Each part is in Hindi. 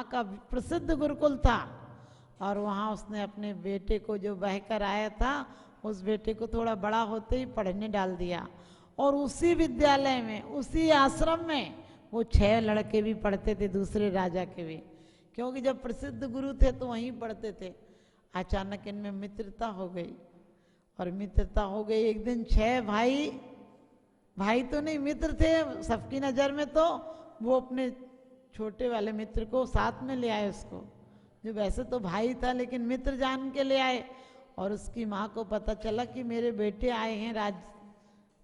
वहाँ का प्रसिद्ध गुरुकुल था, और वहाँ उसने अपने बेटे को जो बहकर आया था, उस बेटे को थोड़ा बड़ा होते ही पढ़ने डाल दिया। और उसी विद्यालय में, उसी आश्रम में वो 6 लड़के भी पढ़ते थे, दूसरे राजा के भी, क्योंकि जब प्रसिद्ध गुरु थे तो वहीं पढ़ते थे। अचानक इनमें मित्रता हो गई, और मित्रता हो गई। एक दिन 6 भाई, भाई तो नहीं मित्र थे सबकी नज़र में, तो वो अपने छोटे वाले मित्र को साथ में ले आए, उसको जो वैसे तो भाई था लेकिन मित्र जान के ले आए। और उसकी माँ को पता चला कि मेरे बेटे आए हैं राज,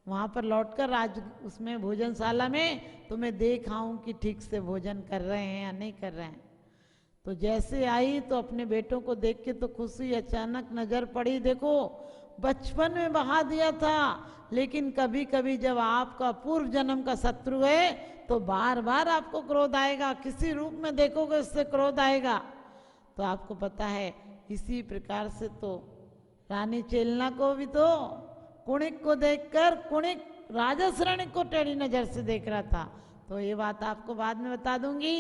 वहाँ पर लौटकर राज उसमें भोजनशाला में, तो मैं देख आऊँ कि ठीक से भोजन कर रहे हैं या नहीं कर रहे हैं। तो जैसे आई तो अपने बेटों को देख के तो खुश हुई। अचानक नज़र पड़ी, देखो बचपन में बहा दिया था, लेकिन कभी कभी जब आपका पूर्व जन्म का शत्रु है तो बार बार आपको क्रोध आएगा, किसी रूप में देखोगे उससे क्रोध आएगा। तो आपको पता है इसी प्रकार से तो रानी चेलना को भी तो कुणिक को देखकर कुणिक राजा श्रेणिक को टेढ़ी नजर से देख रहा था। तो ये बात आपको बाद में बता दूंगी।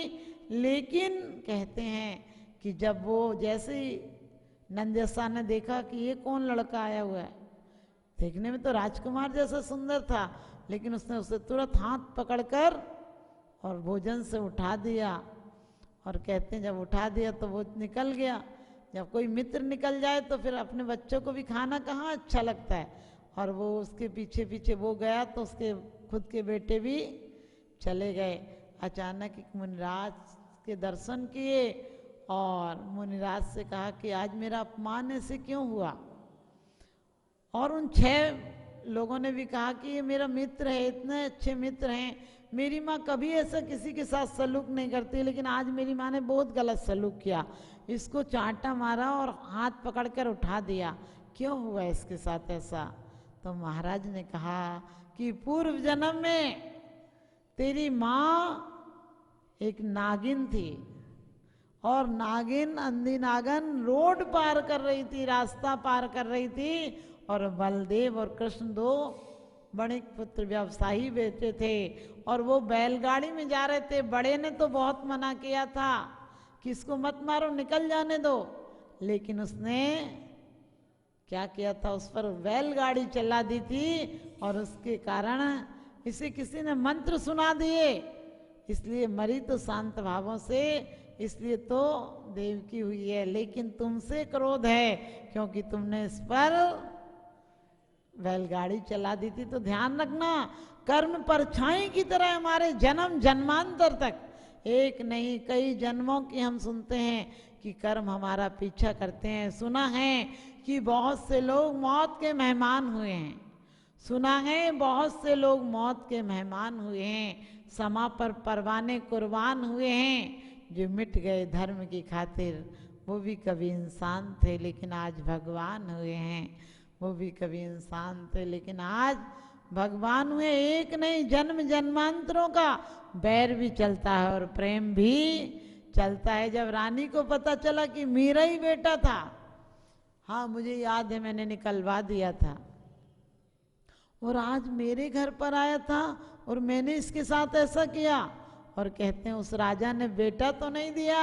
लेकिन कहते हैं कि जब वो जैसे ही नंदसा ने देखा कि ये कौन लड़का आया हुआ है, देखने में तो राजकुमार जैसा सुंदर था, लेकिन उसने उसे तुरंत हाथ पकड़कर और भोजन से उठा दिया। और कहते हैं जब उठा दिया तो वो निकल गया। जब कोई मित्र निकल जाए तो फिर अपने बच्चों को भी खाना कहाँ अच्छा लगता है, और वो उसके पीछे पीछे वो गया तो उसके खुद के बेटे भी चले गए। अचानक एक मुनिराज के दर्शन किए और मुनिराज से कहा कि आज मेरा अपमान ऐसे क्यों हुआ। और उन 6 लोगों ने भी कहा कि ये मेरा मित्र है, इतने अच्छे मित्र हैं, मेरी माँ कभी ऐसा किसी के साथ सलूक नहीं करती, लेकिन आज मेरी माँ ने बहुत गलत सलूक किया, इसको चांटा मारा और हाथ पकड़कर उठा दिया, क्यों हुआ इसके साथ ऐसा। तो महाराज ने कहा कि पूर्व जन्म में तेरी माँ एक नागिन थी, और नागिन अंधी नागन रोड पार कर रही थी, रास्ता पार कर रही थी, और बलदेव और कृष्ण 2 बड़े पुत्र व्यवसायी बेटे थे, और वो बैलगाड़ी में जा रहे थे। बड़े ने तो बहुत मना किया था कि इसको मत मारो, निकल जाने दो, लेकिन उसने क्या किया था, उस पर बैलगाड़ी चला दी थी, और उसके कारण इसे किसी ने मंत्र सुना दिए, इसलिए मरी तो शांत भावों से, इसलिए तो देवकी हुई है। लेकिन तुमसे क्रोध है क्योंकि तुमने इस पर बैलगाड़ी चला दी थी। तो ध्यान रखना, कर्म परछाई की तरह हमारे जन्म जन्मांतर तक, एक नहीं कई जन्मों की हम सुनते हैं कि कर्म हमारा पीछा करते हैं। सुना है कि बहुत से लोग मौत के मेहमान हुए हैं, सुना है बहुत से लोग मौत के मेहमान हुए हैं, समा पर परवाने कुर्बान हुए हैं जो मिट गए धर्म की खातिर। वो भी कभी इंसान थे लेकिन आज भगवान हुए हैं, वो भी कभी इंसान थे लेकिन आज भगवान हुए। एक नहीं जन्म जन्मांतरों का बैर भी चलता है और प्रेम भी चलता है। जब रानी को पता चला कि मेरा ही बेटा था, हाँ मुझे याद है मैंने निकलवा दिया था, और आज मेरे घर पर आया था और मैंने इसके साथ ऐसा किया। और कहते हैं उस राजा ने बेटा तो नहीं दिया,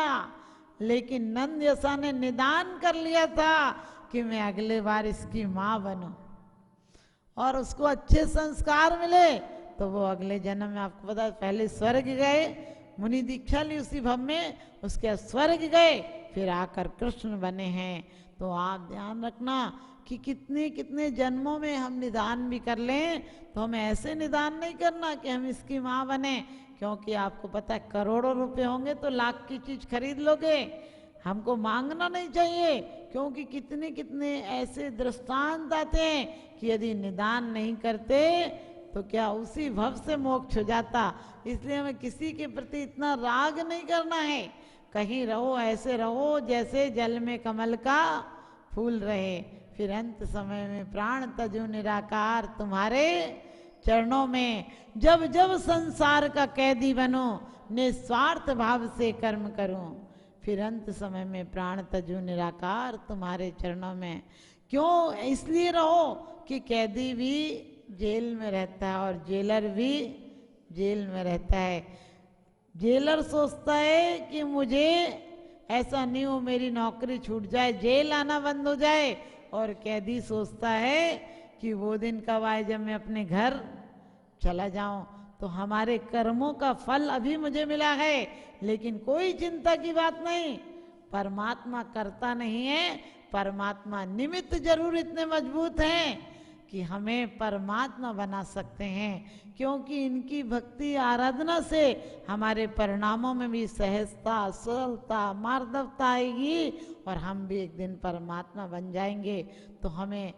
लेकिन नंद यशा ने निदान कर लिया था कि मैं अगले बार इसकी माँ बनूं और उसको अच्छे संस्कार मिले। तो वो अगले जन्म में आपको पता है पहले स्वर्ग गए, मुनि दीक्षा ली उसी भव में, उसके स्वर्ग गए, फिर आकर कृष्ण बने हैं। तो आप ध्यान रखना कि कितने कितने जन्मों में हम निदान भी कर लें तो हमें ऐसे निदान नहीं करना कि हम इसकी माँ बने, क्योंकि आपको पता है करोड़ों रुपए होंगे तो लाख की चीज खरीद लोगे। हमको मांगना नहीं चाहिए, क्योंकि कितने कितने ऐसे दृष्टांत आते हैं कि यदि निदान नहीं करते तो क्या उसी भव से मोक्ष हो जाता। इसलिए हमें किसी के प्रति इतना राग नहीं करना है, कहीं रहो ऐसे रहो जैसे जल में कमल का फूल रहे, फिर अंत समय में प्राण तजो निराकार तुम्हारे चरणों में। जब जब संसार का कैदी बनो निस्वार्थ भाव से कर्म करूं, फिर अंत समय में प्राण तजू निराकार तुम्हारे चरणों में। क्यों? इसलिए रहो कि कैदी भी जेल में रहता है और जेलर भी जेल में रहता है। जेलर सोचता है कि मुझे ऐसा नहीं हो मेरी नौकरी छूट जाए, जेल आना बंद हो जाए, और कैदी सोचता है कि वो दिन कब आए जब मैं अपने घर चला जाऊं। तो हमारे कर्मों का फल अभी मुझे मिला है, लेकिन कोई चिंता की बात नहीं, परमात्मा करता नहीं है, परमात्मा निमित्त जरूर इतने मजबूत हैं कि हमें परमात्मा बना सकते हैं, क्योंकि इनकी भक्ति आराधना से हमारे परिणामों में भी सहजता, सरलता, मार्दवता आएगी और हम भी एक दिन परमात्मा बन जाएंगे। तो हमें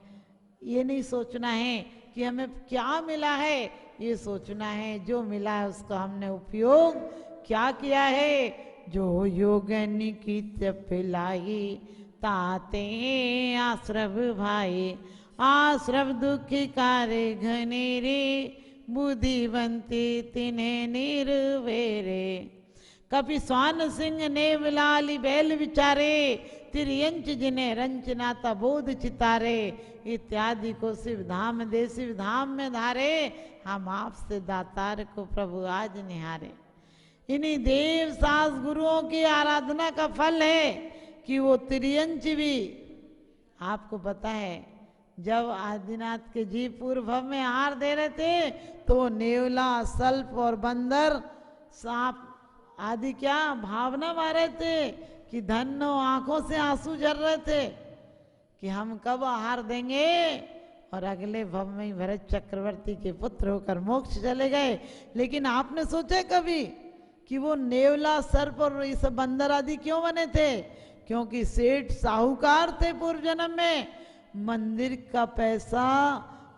ये नहीं सोचना है कि हमें क्या मिला है, ये सोचना है जो मिला है उसका हमने उपयोग क्या किया है। जो योगन की पिलाई ताते आश्रव भाई, आश्रव दुखी कार्य घनेरे, बुद्धिवंती तिन्हें निर्वेरे। कपि स्वान सिंह ने विलाली बैल विचारे, तिरयंच जिन्हें रंच नाता बोध चितारे। इत्यादि को शिव धाम दे शिव धाम में धारे, हम आपसे दातार को प्रभु आज निहारे। इन्हीं देव सास गुरुओं की आराधना का फल है कि वो तिरयंच भी, आपको पता है जब आदिनाथ के जी पूर्व में आहार दे रहे थे तो नेवला, सल्प और बंदर, सांप आदि क्या भावना मारे थे कि धन्नो आंखों से आंसू झर रहे थे कि हम कब आहार देंगे, और अगले भव में ही भरत चक्रवर्ती के पुत्र होकर मोक्ष चले गए। लेकिन आपने सोचा कभी कि वो नेवला, सर्प और ये सब बंदर आदि क्यों बने थे? क्योंकि सेठ साहूकार थे पूर्व जन्म में, मंदिर का पैसा,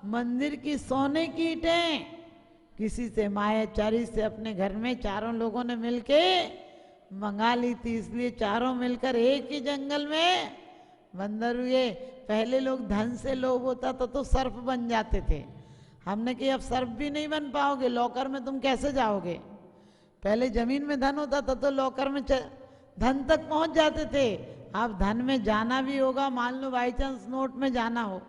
मंदिर की सोने की ईंटें किसी से मायाचारी से अपने घर में चारों लोगों ने मिलके मंगा ली थी, इसलिए चारों मिलकर एक ही जंगल में बंदर हुए। पहले लोग धन से लोभ होता तो सर्प बन जाते थे, हमने कहा अब सर्प भी नहीं बन पाओगे, लॉकर में तुम कैसे जाओगे? पहले जमीन में धन होता था तो लॉकर में धन तक पहुंच जाते थे। अब धन में जाना भी होगा, मान लो बाई चांस नोट में जाना हो,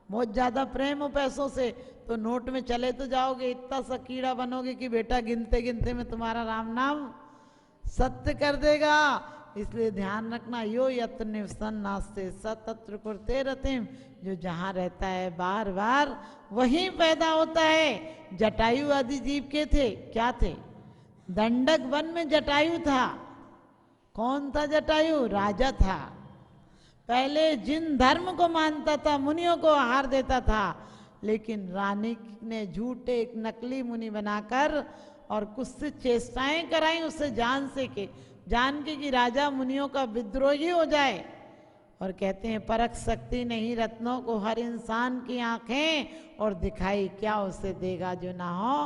बहुत ज्यादा प्रेम हो पैसों से तो नोट में चले तो जाओगे, इतना सा कीड़ा बनोगे कि बेटा गिनते गिनते में तुम्हारा राम नाम सत्य कर देगा। इसलिए ध्यान रखना, यो यत्र निवसन नास्ते सतत्र कुरते रतिम, जो जहाँ रहता है बार बार वहीं पैदा होता है। जटायु आदि जीव के थे, क्या थे? दंडक वन में जटायु था। कौन था जटायु? राजा था। पहले जिन धर्म को मानता था मुनियों को आहार देता था, लेकिन रानी ने झूठे एक नकली मुनि बनाकर और कुछ से चेष्टाएं कराई उससे जान के कि राजा मुनियों का विद्रोही हो जाए। और कहते हैं परख सकती नहीं रत्नों को हर इंसान की आंखें, और दिखाई क्या उसे देगा जो ना हो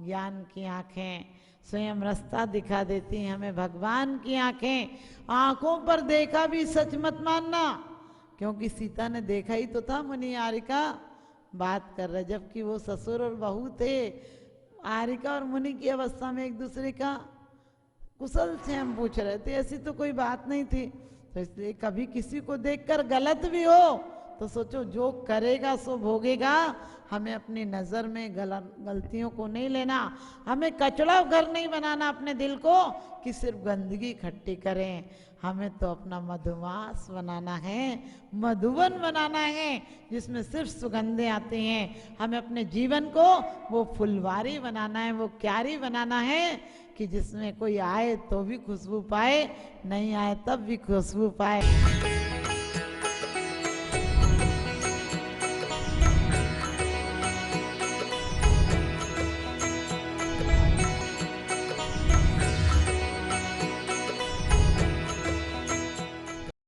ज्ञान की आंखें। स्वयं रास्ता दिखा देती हैं हमें भगवान की आंखें। आंखों पर देखा भी सच मत मानना, क्योंकि सीता ने देखा ही तो था मुनि आरिका बात कर रहे, जबकि वो ससुर और बहू थे। आरिका और मुनि की अवस्था में एक दूसरे का कुशल से हम पूछ रहे थे, ऐसी तो कोई बात नहीं थी। तो इसलिए कभी किसी को देखकर गलत भी हो तो सोचो जो करेगा सो भोगेगा। हमें अपनी नज़र में गलतियों को नहीं लेना, हमें कचड़ा घर नहीं बनाना अपने दिल को कि सिर्फ गंदगी इकट्ठी करें। हमें तो अपना मधुमास बनाना है, मधुवन बनाना है जिसमें सिर्फ सुगंधें आती हैं। हमें अपने जीवन को वो फुलवारी बनाना है, वो क्यारी बनाना है कि जिसमें कोई आए तो भी खुशबू पाए, नहीं आए तब भी खुशबू पाए।